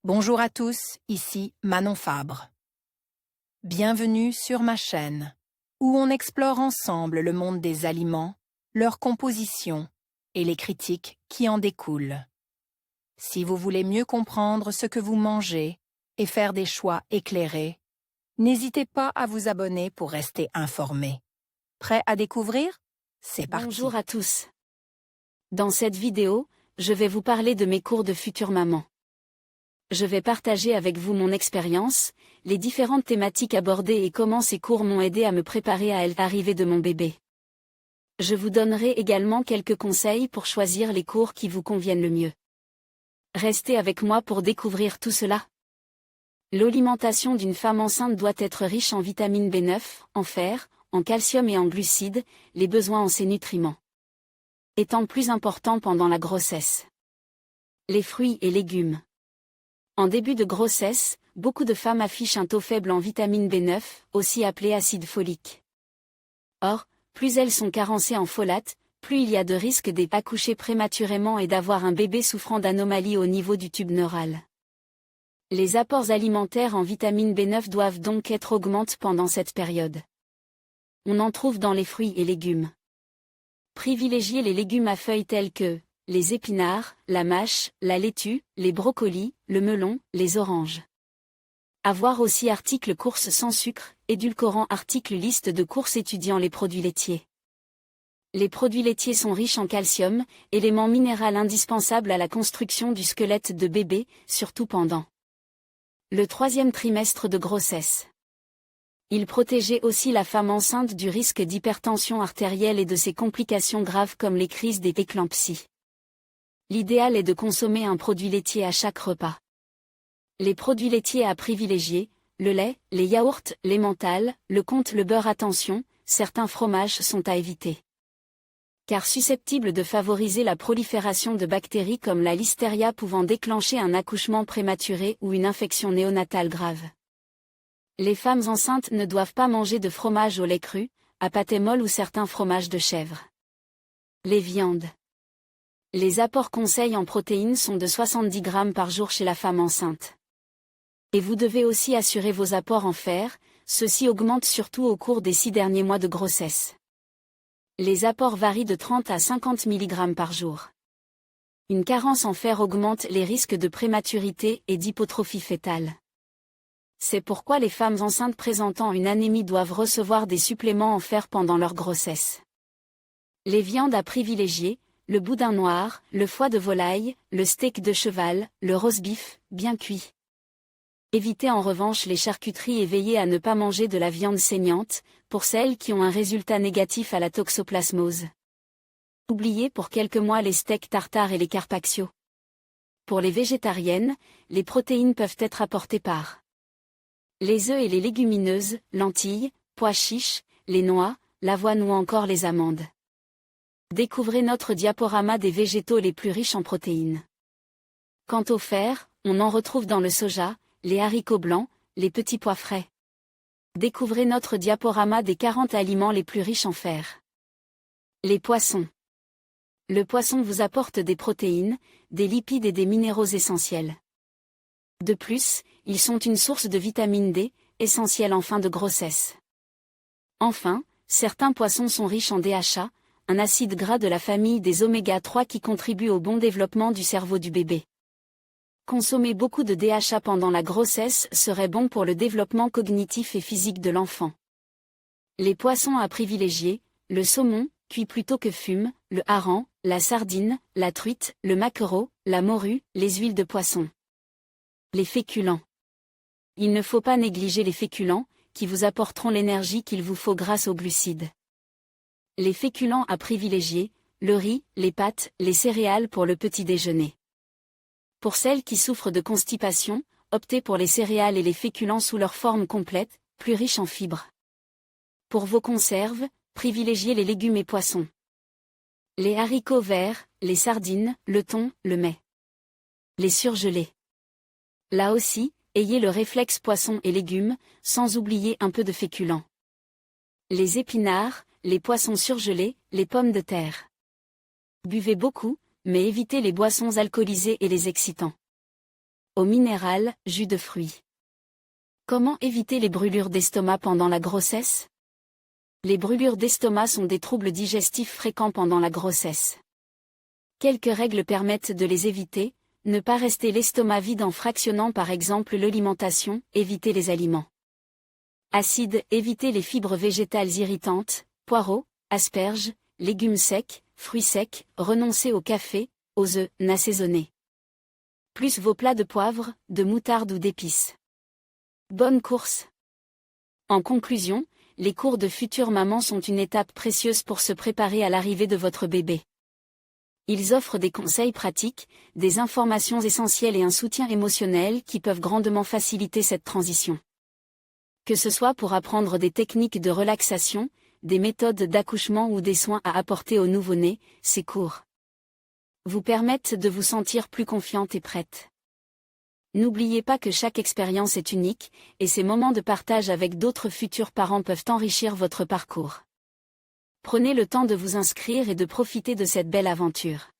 Bonjour à tous, ici Manon Fabre. Bienvenue sur ma chaîne, où on explore ensemble le monde des aliments, leur composition et les critiques qui en découlent. Si vous voulez mieux comprendre ce que vous mangez et faire des choix éclairés, n'hésitez pas à vous abonner pour rester informé. Prêt à découvrir? C'est parti. Bonjour à tous. Dans cette vidéo, je vais vous parler de mes cours de future maman. Je vais partager avec vous mon expérience, les différentes thématiques abordées et comment ces cours m'ont aidé à me préparer à l'arrivée de mon bébé. Je vous donnerai également quelques conseils pour choisir les cours qui vous conviennent le mieux. Restez avec moi pour découvrir tout cela. L'alimentation d'une femme enceinte doit être riche en vitamine B9, en fer, en calcium et en glucides, les besoins en ces nutriments étant plus importants pendant la grossesse. Les fruits et légumes. En début de grossesse, beaucoup de femmes affichent un taux faible en vitamine B9, aussi appelé acide folique. Or, plus elles sont carencées en folate, plus il y a de risques d'accoucher prématurément et d'avoir un bébé souffrant d'anomalies au niveau du tube neural. Les apports alimentaires en vitamine B9 doivent donc être augmentés pendant cette période. On en trouve dans les fruits et légumes. Privilégiez les légumes à feuilles tels que les épinards, la mâche, la laitue, les brocolis, le melon, les oranges. Avoir aussi article courses sans sucre, édulcorant article liste de courses étudiant les produits laitiers. Les produits laitiers sont riches en calcium, élément minéral indispensable à la construction du squelette de bébé, surtout pendant le 3e trimestre de grossesse. Il protégeait aussi la femme enceinte du risque d'hypertension artérielle et de ses complications graves comme les crises d'éclampsie. L'idéal est de consommer un produit laitier à chaque repas. Les produits laitiers à privilégier, le lait, les yaourts, l'emmental, le comté, le beurre. Attention, certains fromages sont à éviter, car susceptibles de favoriser la prolifération de bactéries comme la listeria pouvant déclencher un accouchement prématuré ou une infection néonatale grave. Les femmes enceintes ne doivent pas manger de fromage au lait cru, à pâté molle ou certains fromages de chèvre. Les viandes. Les apports conseils en protéines sont de 70 grammes par jour chez la femme enceinte. Et vous devez aussi assurer vos apports en fer, ceux-ci augmentent surtout au cours des 6 derniers mois de grossesse. Les apports varient de 30 à 50 mg par jour. Une carence en fer augmente les risques de prématurité et d'hypotrophie fœtale. C'est pourquoi les femmes enceintes présentant une anémie doivent recevoir des suppléments en fer pendant leur grossesse. Les viandes à privilégier, le boudin noir, le foie de volaille, le steak de cheval, le roast-beef, bien cuit. Évitez en revanche les charcuteries et veillez à ne pas manger de la viande saignante, pour celles qui ont un résultat négatif à la toxoplasmose. Oubliez pour quelques mois les steaks tartare et les carpaccio. Pour les végétariennes, les protéines peuvent être apportées par les œufs et les légumineuses, lentilles, pois chiches, les noix, l'avoine ou encore les amandes. Découvrez notre diaporama des végétaux les plus riches en protéines. Quant au fer, on en retrouve dans le soja, les haricots blancs, les petits pois frais. Découvrez notre diaporama des 40 aliments les plus riches en fer. Les poissons. Le poisson vous apporte des protéines, des lipides et des minéraux essentiels. De plus, ils sont une source de vitamine D, essentielle en fin de grossesse. Enfin, certains poissons sont riches en DHA, un acide gras de la famille des oméga 3 qui contribue au bon développement du cerveau du bébé. Consommer beaucoup de DHA pendant la grossesse serait bon pour le développement cognitif et physique de l'enfant. Les poissons à privilégier, le saumon, cuit plutôt que fume, le hareng, la sardine, la truite, le maquereau, la morue, les huiles de poisson. Les féculents. Il ne faut pas négliger les féculents, qui vous apporteront l'énergie qu'il vous faut grâce aux glucides. Les féculents à privilégier, le riz, les pâtes, les céréales pour le petit déjeuner. Pour celles qui souffrent de constipation, optez pour les céréales et les féculents sous leur forme complète, plus riches en fibres. Pour vos conserves, privilégiez les légumes et poissons. Les haricots verts, les sardines, le thon, le mets. Les surgelés. Là aussi, ayez le réflexe poisson et légumes, sans oublier un peu de féculents. Les épinards, les poissons surgelés, les pommes de terre. Buvez beaucoup, mais évitez les boissons alcoolisées et les excitants. Eau minérale, jus de fruits. Comment éviter les brûlures d'estomac pendant la grossesse? Les brûlures d'estomac sont des troubles digestifs fréquents pendant la grossesse. Quelques règles permettent de les éviter: ne pas rester l'estomac vide en fractionnant par exemple l'alimentation, éviter les aliments acides, éviter les fibres végétales irritantes, poireaux, asperges, légumes secs, fruits secs, renoncer au café, aux œufs, n'assaisonner plus vos plats de poivre, de moutarde ou d'épices. Bonne course. En conclusion, les cours de Future Maman sont une étape précieuse pour se préparer à l'arrivée de votre bébé. Ils offrent des conseils pratiques, des informations essentielles et un soutien émotionnel qui peuvent grandement faciliter cette transition. Que ce soit pour apprendre des techniques de relaxation, des méthodes d'accouchement ou des soins à apporter au nouveau-né, ces cours vous permettent de vous sentir plus confiante et prête. N'oubliez pas que chaque expérience est unique, et ces moments de partage avec d'autres futurs parents peuvent enrichir votre parcours. Prenez le temps de vous inscrire et de profiter de cette belle aventure.